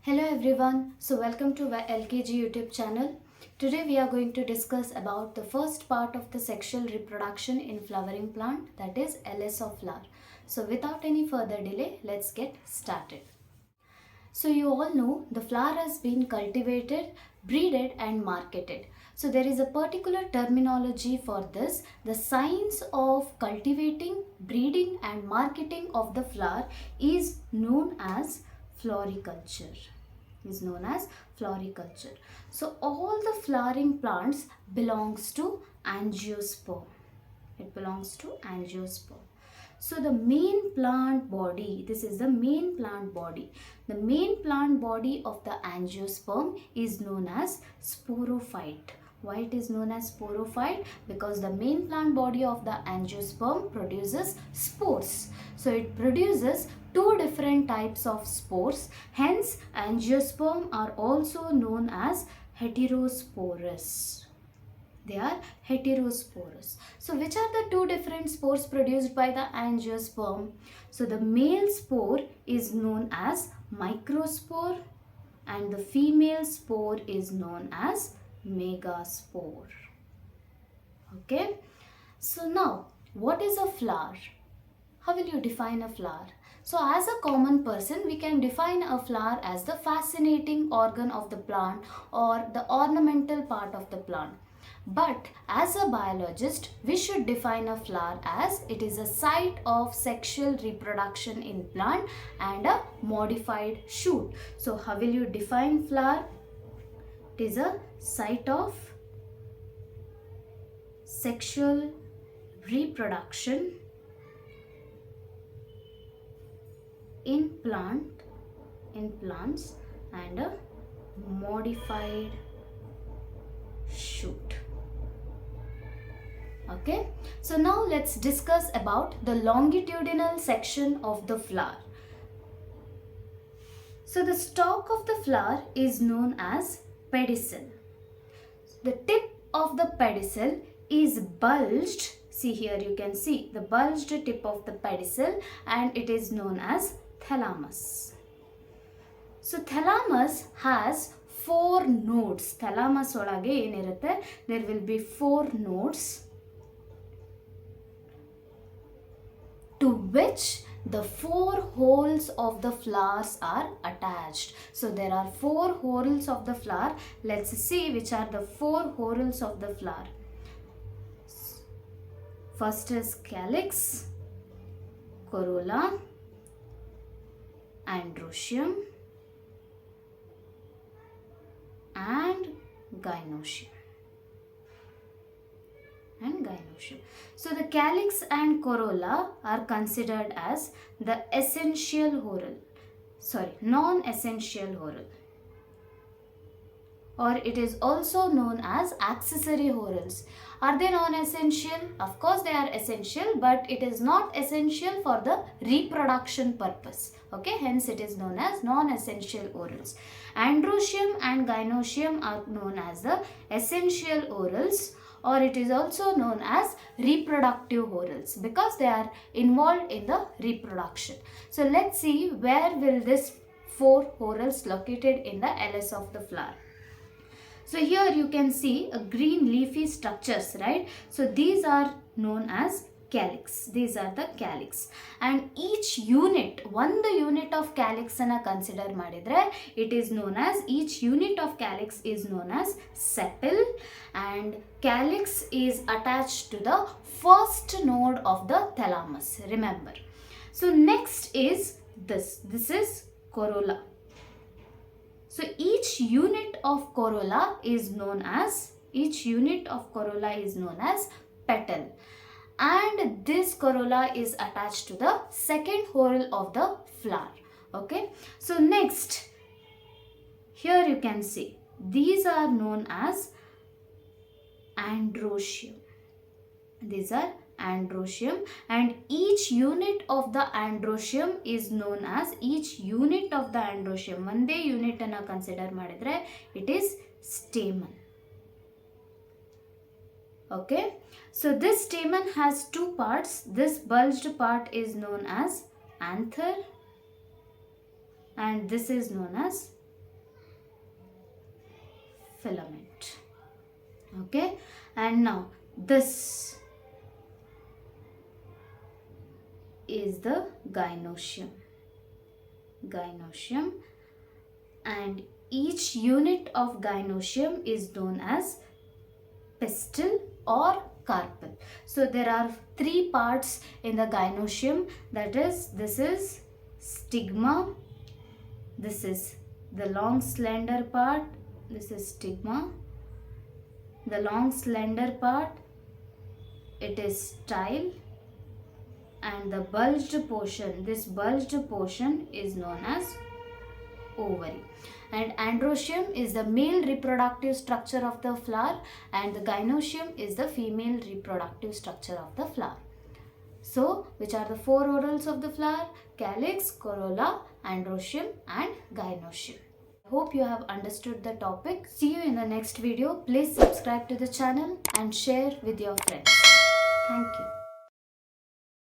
Hello everyone, so welcome to my LKG YouTube channel. Today we are going to discuss about the first part of the sexual reproduction in flowering plant, that is LS of flower. So without any further delay, let's get started. So you all know the flower has been cultivated, breeded and marketed. So there is a particular terminology for this. The science of cultivating, breeding and marketing of the flower is known as floriculture. So all the flowering plants belongs to angiosperm. It belongs to angiosperm. So the main plant body, this is the main plant body. The main plant body of the angiosperm is known as sporophyte. Why it is known as sporophyte? Because the main plant body of the angiosperm produces spores. So it produces two different types of spores. Hence, angiosperm are also known as heterosporous. They are heterosporous. So which are the two different spores produced by the angiosperm? So the male spore is known as microspore and the female spore is known as megaspore. Okay. So now, what is a flower? How will you define a flower? So as a common person, we can define a flower as the fascinating organ of the plant or the ornamental part of the plant. But as a biologist, we should define a flower as it is a site of sexual reproduction in plant and a modified shoot. So how will you define flower? It is a site of sexual reproduction in plants and a modified shoot. Okay, so now let's discuss about the longitudinal section of the flower. So the stalk of the flower is known as pedicel. The tip of the pedicel is bulged. See here, you can see the bulged tip of the pedicel and it is known as thalamus. So thalamus has 4 nodes. Thalamus olage enirutte, there will be 4 nodes to which the 4 holes of the flowers are attached. So there are 4 holes of the flower. Let's see which are the 4 holes of the flower. First is calyx, corolla, androecium and gynoecium. So the calyx and corolla are considered as the non-essential whorl, or it is also known as accessory whorls. Are they non-essential? Of course they are essential, but it is not essential for the reproduction purpose. Okay, hence it is known as non-essential whorls. Androecium and gynoecium are known as the essential whorls, or it is also known as reproductive whorls because they are involved in the reproduction. So let's see where will this 4 whorls located in the LS of the flower. So here you can see a green leafy structures, right? So these are known as calyx. These are the calyx. And each unit, one the unit of calyx ana consider madidre, it is known as, each unit of calyx is known as sepal, and calyx is attached to the first node of the thalamus. Remember. So next is this is corolla. So each unit of corolla is known as petal, and this corolla is attached to the second whorl of the flower. Okay, so next here you can see these are known as androecium. These are androecium, and each unit of the androecium is known as, one day unit anna consider madidre, it is stamen. Okay, so this stamen has 2 parts. This bulged part is known as anther and this is known as filament. Okay, and now this is the gynoecium. And each unit of gynoecium is known as pistil or carpel. So there are three parts in the gynoecium, that is, this is stigma, this is the long slender part, this is stigma, the long slender part, it is style, and the bulged portion, this bulged portion is known as ovary. And androecium is the male reproductive structure of the flower, and the gynoecium is the female reproductive structure of the flower. So, which are the four whorls of the flower? Calyx, corolla, androecium and gynoecium. Hope you have understood the topic. See you in the next video. Please subscribe to the channel and share with your friends. Thank you.